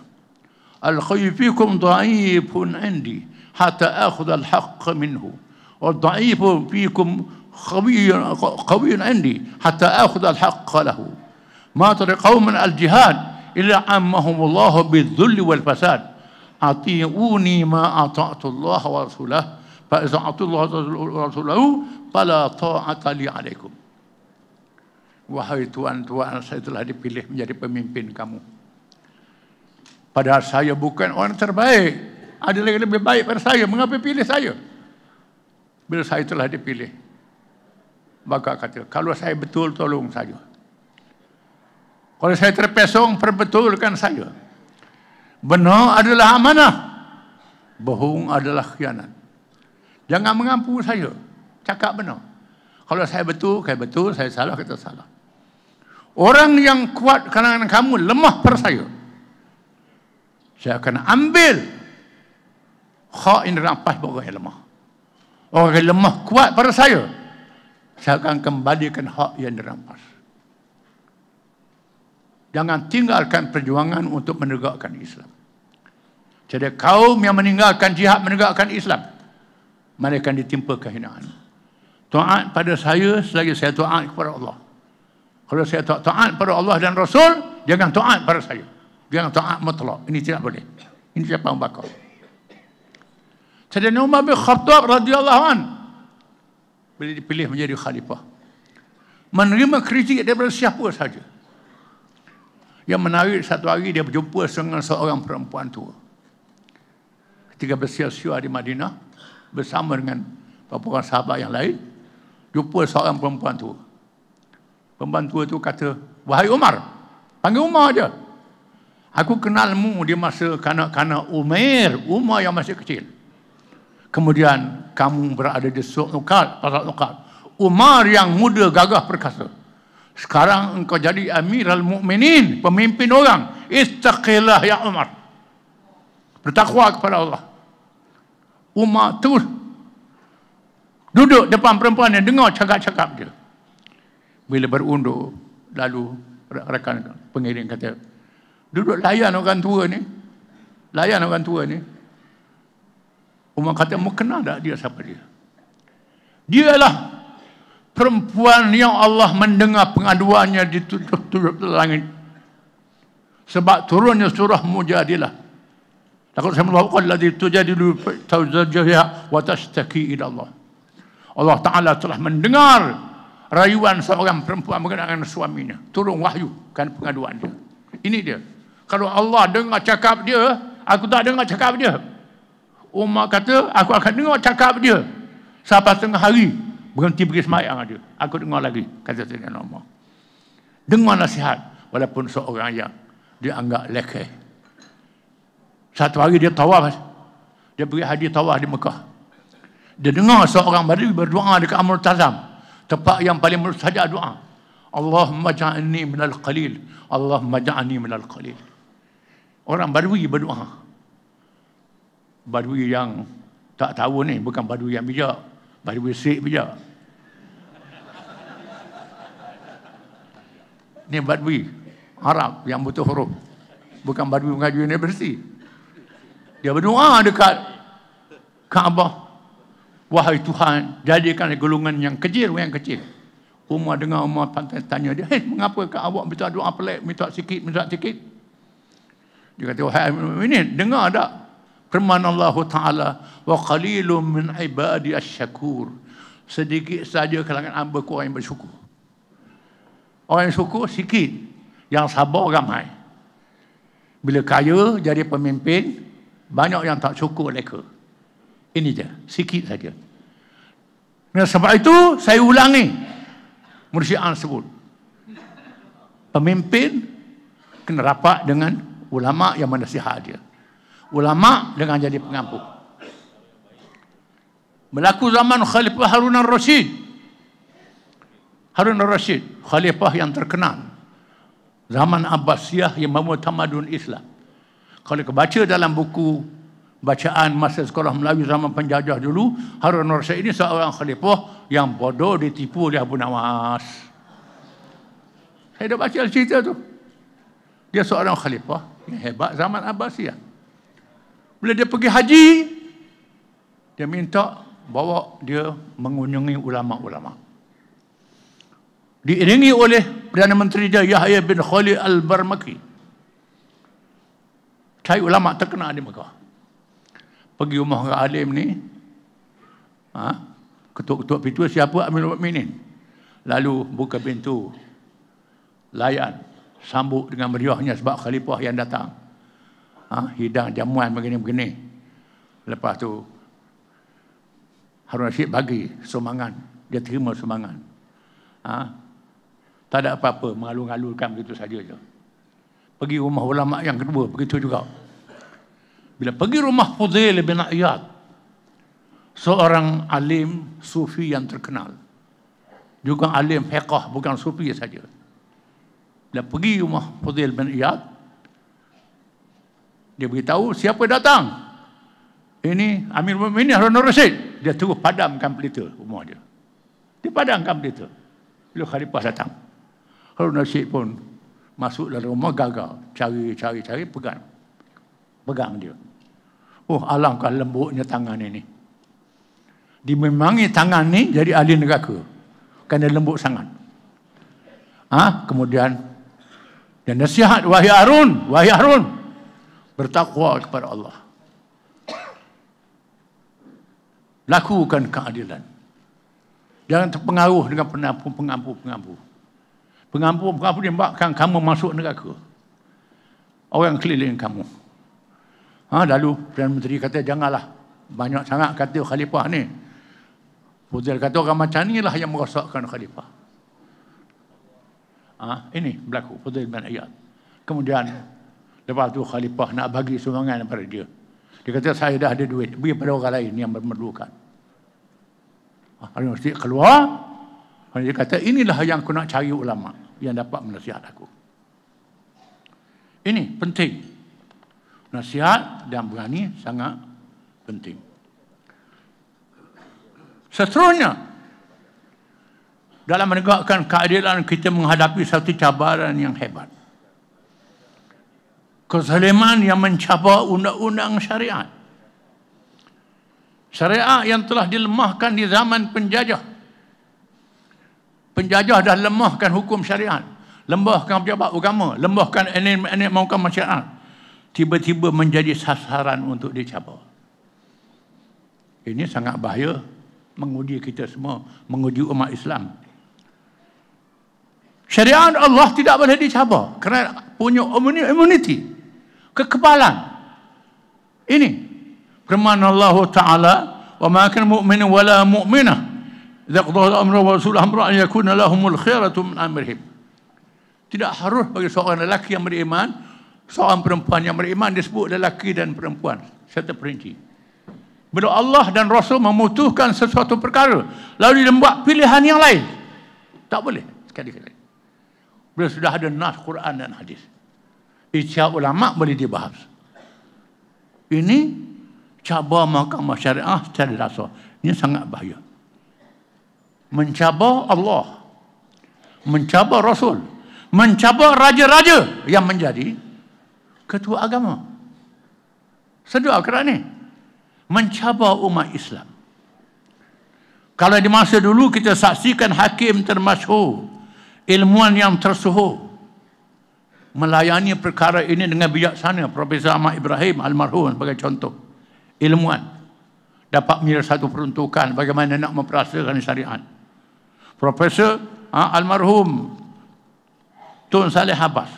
Al-khayyu fikum dha'ifun 'indi hatta akhudha al-haqq minhu. Wad-dha'ifu fikum qawiyyun 'indi hatta akhudha al-haqq lahu. Ma tara qauman al-jihad illa ammahumullahu bidh-dhulli wal fasad. Ati'uni ma ata'tu Allah wa rasulahu fa idza ata'tu Allah wa rasulahu fala ta'ata li 'alaikum. Wahai tuan-tuan, saya telah dipilih menjadi pemimpin kamu. Padahal saya bukan orang terbaik. Ada lagi lebih baik pada saya. Mengapa pilih saya? Bila saya telah dipilih, maka kata, kalau saya betul, tolong saya. Kalau saya terpesong, perbetulkan saya. Benar adalah amanah, bohong adalah khianat. Jangan mengampu saya, cakap benar. Kalau saya betul, saya salah, kata salah. Orang yang kuat kalangan kamu lemah pada saya akan ambil hak yang dirampas orang yang lemah. Orang yang lemah kuat pada saya akan kembalikan hak yang dirampas. Jangan tinggalkan perjuangan untuk menegakkan Islam. Jadi kaum yang meninggalkan jihad menegakkan Islam, mereka akan ditimpa kehinaan. Taat pada saya selagi saya taat kepada Allah. Kalau saya taat pada Allah dan Rasul, jangan taat pada saya. Jangan taat mutlak. Ini tidak boleh. Ini siapa yang bakal. Sayyidina Umar bin Khattab radhiyallahu an, bila dipilih menjadi khalifah, menerima kritik daripada siapa saja. Yang menarik, satu hari dia berjumpa dengan seorang perempuan tua. Ketika bersiar-siar di Madinah bersama dengan beberapa orang sahabat yang lain, jumpa seorang perempuan tua. Perempuan tua itu kata, wahai Umar, panggil Umar aja. Aku kenalmu di masa kanak-kanak Umar yang masih kecil. Kemudian kamu berada di Suq Nukat, Pasar Nukat. Umar yang muda, gagah, perkasa. Sekarang engkau jadi Amirul Mukminin, pemimpin orang. Istaqillah ya Umar. Bertakwa kepada Allah. Umar terus duduk depan perempuan yang dengar cakap-cakap dia. Bila berundur, lalu rakan pengiring kata, duduk layan orang tua ni. Layan orang tua ni. Umar kata, mau kenal tak dia siapa dia? Dialah perempuan yang Allah mendengar pengaduannya di tujuh langit. Sebab turunnya surah Mujadilah. Laqad sami'allahu alladhi tujadilu zawjaha wa tashtaki ila Allah. Allah Ta'ala telah mendengar rayuan seorang perempuan mengenai suaminya. Turun wahyu kan pengaduan dia. Ini dia. Kalau Allah dengar cakap dia, aku tak dengar cakap dia. Umar kata, aku akan dengar cakap dia sampai setengah hari. Berhenti pergi semayang aja. Aku dengar lagi, kata Sayyidina Umar. Dengar nasihat, walaupun seorang yang dianggap lekeh. Satu hari dia tawaf. Dia pergi haji tawaf di Mekah. Dia dengar seorang Badui berdoa dekat Al-Multazam. Tempat yang paling mustajab doa. Allahumma ja'alni minal qalil. Allahumma ja'alni minal qalil. Orang Badui berdoa. Badui yang tak tahu ni, bukan Badui yang bijak. Badui Sik bijak. Ni Badui Arab yang butuh huruf. Bukan Badui mengaji universiti. Dia berdoa dekat Kaabah. Wahai Tuhan, jadikan golongan yang kecil, yang kecil. Umar dengar, Umar tanya dia, mengapa awak minta doa pelik, minta sikit. Dia kata, wahai mu'minin, dengar tak firman Allah Ta'ala, wa qalilun min ibadi asyakur. Sedikit saja kalangan hamba ku orang yang bersyukur. Orang yang syukur sikit, yang sabar ramai. Bila kaya jadi pemimpin, banyak yang tak syukur mereka. Ini je, sikit saja. Dan sebab itu saya ulangi mursyid'an sebut. Pemimpin kena rapat dengan ulama yang menasihat dia. Ulama dengan jadi pengampu. Berlaku zaman Khalifah Harun al-Rashid. Harun al-Rashid, khalifah yang terkenal. Zaman Abbasiyah yang membawa tamadun Islam. Kalau kita baca dalam buku bacaan masa sekolah Melayu zaman penjajah dulu, Harun al-Rashid ini seorang khalifah yang bodoh ditipu oleh Abu Nawas. Saya dah baca cerita tu. Dia seorang khalifah yang hebat zaman Abbasiyah. Bila dia pergi haji, dia minta bawa dia mengunjungi ulama-ulama. Diiringi oleh Perdana Menteri dia Yahya bin Khalid al-Barmaki. Cari ulama terkenal di Mekah. Pergi rumah orang alim ni. Ketuk-ketuk pintu, siapa? Amirul Mukminin. Lalu buka pintu. Layan. Sambut dengan meriahnya sebab khalifah yang datang. Hidang jamuan begini-begini. Lepas tu Harun Rashid bagi sumbangan. Dia terima sumbangan. Tak ada apa-apa, mengalur-alurkan begitu saja je. Pergi rumah ulama yang kedua, begitu juga. Bila pergi rumah Fudail bin Iyad, seorang alim sufi yang terkenal. Juga alim fiqh, bukan sufi saja. Bila pergi rumah Fudail bin Iyad, dia beritahu siapa datang. Ini Amir Mu'minin Harun al-Rashid. Dia terus padamkan pelita rumah dia. Dia padamkan pelita. Bila khalifah datang, Harun al-Rashid pun masuk dalam rumah, gagal. Cari, pegang dia. Oh, alangkah lembutnya tangan ini. Dimemangi tangan ni jadi ahli neraka. Kerana lembut sangat. Kemudian dia nasihat, wahai Harun, bertakwa kepada Allah. Lakukan keadilan. Jangan terpengaruh dengan pengampu. Pengampu dia buatkan kamu masuk neraka. Orang keliling kamu. Lalu Perdana Menteri kata, janganlah banyak sangat kata khalifah ni. Fudail kata, orang macam ni lah yang merosakkan khalifah. Ini berlaku Fudail bin Iyad. Kemudian lepas tu khalifah nak bagi sumbangan kepada dia. Dia kata, saya dah ada duit, beri pada orang lain yang memerlukan. Harun Rashid keluar. Dia kata, inilah yang aku nak cari ulama yang dapat menasihat aku. Ini penting. Nasihat dan berani sangat penting. Seterusnya, dalam menegakkan keadilan, kita menghadapi satu cabaran yang hebat. Kezaliman yang mencabar undang-undang syariat. Syariat yang telah dilemahkan di zaman penjajah. Penjajah dah lemahkan hukum syariat, lemahkan pejabat agama, lemahkan enek mahkamah syariat. Tiba-tiba menjadi sasaran untuk dicabar. Ini sangat bahaya, menguji kita semua, menguji umat Islam. Syariat Allah tidak boleh dicabar kerana punya immunity, kekebalan. Ini firman Allah Ta'ala, wa ma kana mu'minun wala mu'minah idza qada al-amru wa rasuluhu amran an yakuna lahumul khiyaratu min amrihim. Tidak harus bagi seorang lelaki yang beriman, seorang perempuan yang beriman disebut lelaki dan perempuan serta perinci. Bila Allah dan Rasul memutuskan sesuatu perkara lalu dia membuat pilihan yang lain, tak boleh sekali-kali. Bila sudah ada nas Quran dan hadis, ijtihad ulama boleh dibahas. Ini cabar mahkamah syariah secara dasar. Ini sangat bahaya. Mencabar Allah, mencabar Rasul, mencabar raja-raja yang menjadi ketua agama. Sedar kerana ni mencabar umat Islam. Kalau di masa dulu kita saksikan hakim termasyhur, ilmuwan yang tersohor melayani perkara ini dengan bijaksana, Profesor Ahmad Ibrahim almarhum sebagai contoh. Ilmuwan dapat mengira satu peruntukan bagaimana nak memperasakan syariat. Profesor almarhum Tun Saleh Abbas,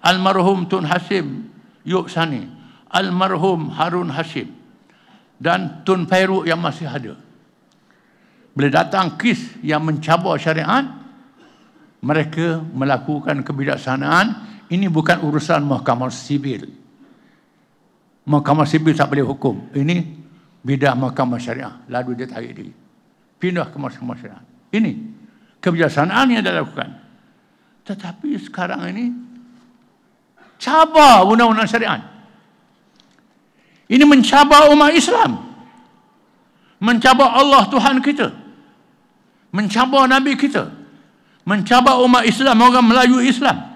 almarhum Tun Hasim Yub Sani, almarhum Harun Hashim dan Tun Fairuk yang masih ada. Bila datang kes yang mencabar syariat, mereka melakukan kebijaksanaan. Ini bukan urusan mahkamah sivil. Mahkamah sivil tak boleh hukum. Ini bidah mahkamah syariah. Lalu dia tarik diri. Pindah ke mahkamah syariah. Ini kebijaksanaan yang dia lakukan. Tetapi sekarang ini cabar undang-undang syariat. Ini mencabar umat Islam. Mencabar Allah Tuhan kita. Mencabar Nabi kita. Mencabar umat Islam, orang Melayu Islam.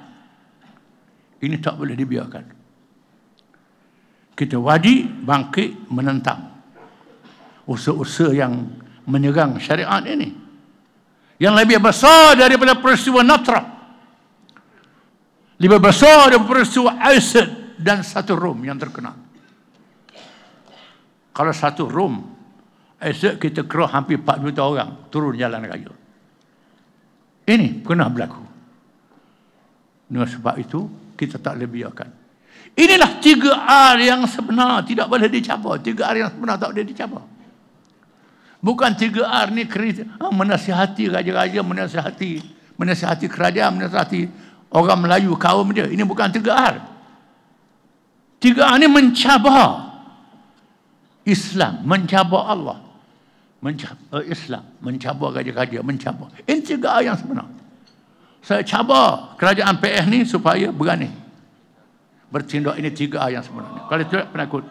Ini tak boleh dibiarkan. Kita wajib bangkit menentang usaha-usaha yang menyerang syariat ini. Yang lebih besar daripada peristiwa Natra. Lebih besar daripada peristiwa Aisad dan satu Rom yang terkenal. Kalau satu Rom, Aisad kita kira hampir 4 juta orang turun jalan raya. Ini pernah berlaku. Dengan sebab itu, kita tak boleh biarkan. Inilah 3R yang sebenar, tidak boleh dicabar. 3R yang sebenar tak boleh dicabar. Bukan 3R ni menasihati raja-raja, menasihati kerajaan, menasihati orang Melayu, kaum dia. Ini bukan 3R. 3R ni mencabar Islam, mencabar Allah, mencabar Islam, mencabar raja-raja, mencabar. Ini 3R yang sebenar. Saya cabar kerajaan PS ni supaya berani bertindak. Ini 3R yang sebenarnya. Kalau tidak, penakut.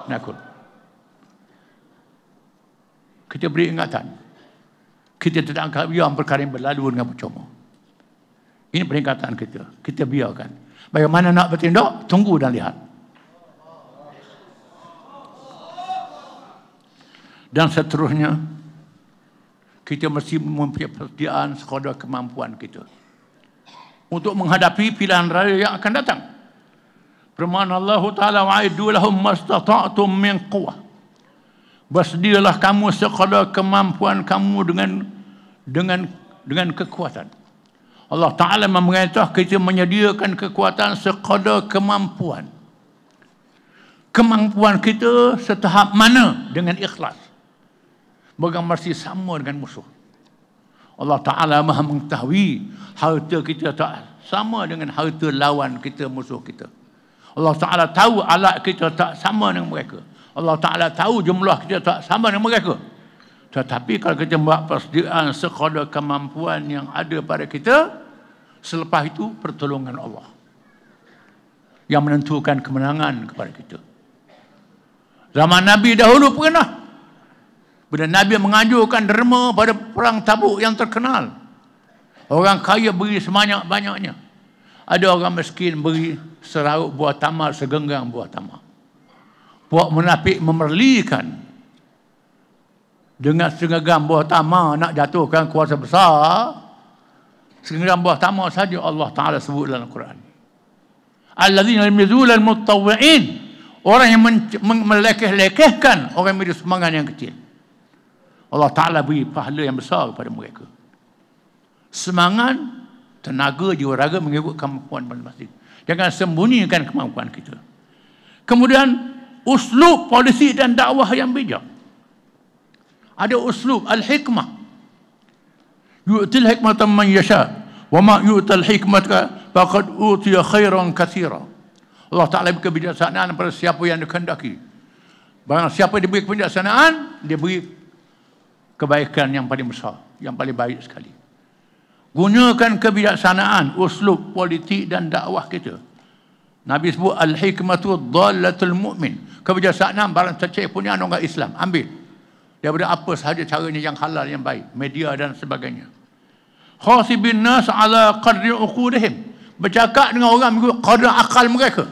Penakut. Kita beri ingatan. Kita tidak akan biar perkara yang berlalu dengan percuma. Ini peringatan kita. Kita biarkan. Bagaimana nak bertindak? Tunggu dan lihat. Dan seterusnya, kita mesti mempunyai persediaan sekadar kemampuan kita untuk menghadapi pilihan raya yang akan datang. Firman Allah Ta'ala, wa'iddu lahum mastata'tum min quwwah. Bersedialah kamu sekadar kemampuan kamu dengan kekuatan. Allah Ta'ala memerintah kita menyediakan kekuatan sekadar kemampuan. Kemampuan kita setahap mana dengan ikhlas. Bukan mesti sama dengan musuh. Allah Ta'ala maha mengetahui harta kita tak sama dengan harta lawan kita, musuh kita. Allah Ta'ala tahu alat kita tak sama dengan mereka. Allah Ta'ala tahu jumlah kita tak sama dengan mereka. Tetapi kalau kita buat persediaan sekadar kemampuan yang ada pada kita, selepas itu pertolongan Allah yang menentukan kemenangan kepada kita. Zaman Nabi dahulu pernah. Bila Nabi menganjurkan derma pada perang Tabuk yang terkenal. Orang kaya beri sebanyak-banyaknya. Ada orang miskin beri seraup buah tamar, segenggang buah tamar. Puak munafik memerlikan dengan segenggang buah tamar nak jatuhkan kuasa besar. Segenggang buah tamar saja Allah Ta'ala sebut dalam Al-Quran. Alladzina yamizul al-mutawwi'in. Orang yang melekeh-lekehkan orang yang beri sumbangan yang kecil. Allah Ta'ala beri pahala yang besar kepada mereka. Semangat, tenaga, jiwa raga mengikut kemampuan masing-masing. Jangan sembunyikan kemampuan kita. Kemudian, uslub polisi dan dakwah yang bijak. Ada uslub al-hikmah. Yu'til hikmatan man yasha. Wa ma yu'tal hikmata faqad utiya khairan katsira. Allah Ta'ala beri kebijaksanaan pada siapa yang dikehendaki. Barang siapa diberi kebijaksanaan, dia beri kebaikan yang paling besar, yang paling baik sekali. Gunakan kebijaksanaan, uslub politik dan dakwah kita. Nabi sebut al-hikmatu dhallatul mu'min. Kebijaksanaan barang cecah punya orang Islam, ambil. Daripada apa sahaja caranya yang halal, yang baik, media dan sebagainya. Khasibin nas ala qadri uqudihim. Bercakap dengan orang mengikut kadar akal mereka.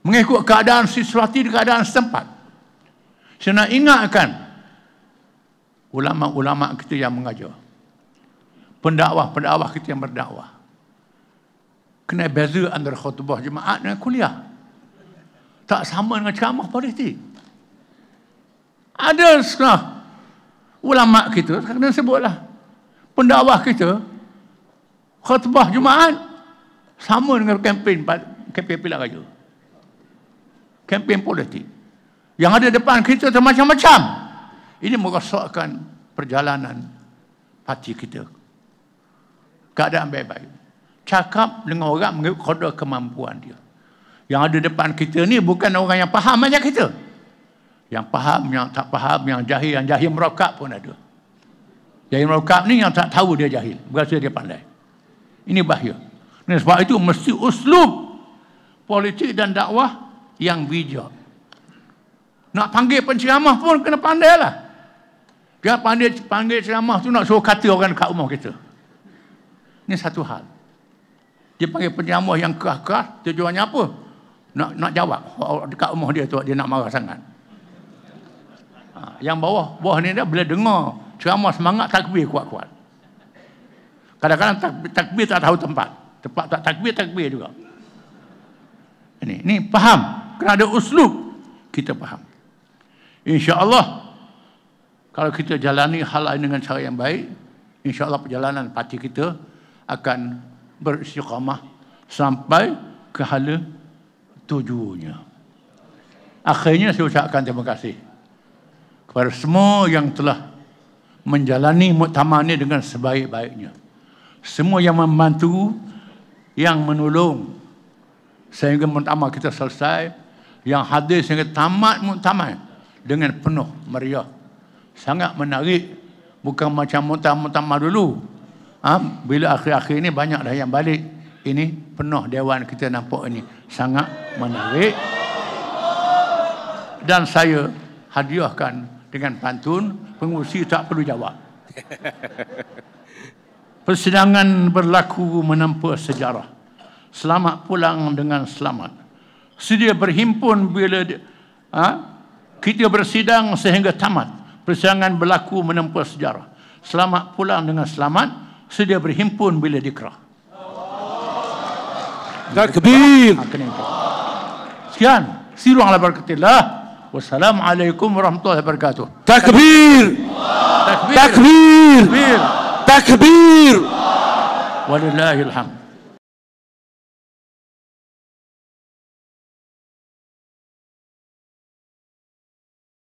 Mengikut keadaan situasi di keadaan setempat. Saya nak ingatkan ulama-ulama kita yang mengajar, pendakwah-pendakwah kita yang berdakwah, kena beza antara khutbah jemaat dengan kuliah. Tak sama dengan ceramah politik. Ada setengah ulama kita, kena sebutlah, pendakwah kita, khutbah jemaat sama dengan kempen pilihan raya, kempen politik. Yang ada depan kita macam-macam. Ini merosakkan perjalanan parti kita. Keadaan baik-baik. Cakap dengan orang mengikut kadar kemampuan dia. Yang ada depan kita ni bukan orang yang faham macam kita. Yang faham, yang tak faham, yang jahil merokat pun ada. Jahil merokat ni yang tak tahu dia jahil, berasa dia pandai. Ini bahaya. Dan sebab itu mesti uslub politik dan dakwah yang bijak. Nak panggil penceramah pun kena pandai lah. Dia panggil ceramah tu nak suruh kata orang dekat rumah kita. Ini satu hal. Dia panggil penceramah yang keras-keras, tujuannya apa? Nak jawab. Dekat rumah dia tu dia nak marah sangat. Yang bawah ni dia bila dengar ceramah semangat, takbir kuat-kuat. Kadang-kadang takbir tak tahu tempat. Tempat tak takbir juga. Ini faham. Kena ada uslub. Kita faham. InsyaAllah kalau kita jalani hal lain dengan cara yang baik, InsyaAllah perjalanan parti kita akan beristiqamah sampai ke hala tujuannya. Akhirnya saya ucapkan terima kasih kepada semua yang telah menjalani muktamar ini dengan sebaik-baiknya. Semua yang membantu, yang menolong sehingga muktamar kita selesai, yang hadir sehingga tamat muktamar dengan penuh meriah. Sangat menarik, bukan macam muktamar dulu. Bila akhir-akhir ini banyak dah yang balik. Ini penuh dewan kita nampak ini. Sangat menarik. Dan saya hadiahkan dengan pantun, pengurusi tak perlu jawab. Persidangan berlaku menempuh sejarah. Selamat pulang dengan selamat. Sedia berhimpun bila kita bersidang sehingga tamat. Persidangan berlaku menempuh sejarah. Selamat pulang dengan selamat. Sedia berhimpun bila dikrah. Takbir. Sekian. Siruanglah barakatillah. Wassalamualaikum warahmatullahi wabarakatuh. Takbir. Takbir. Takbir. Takbir. Takbir. Walillahilhamd.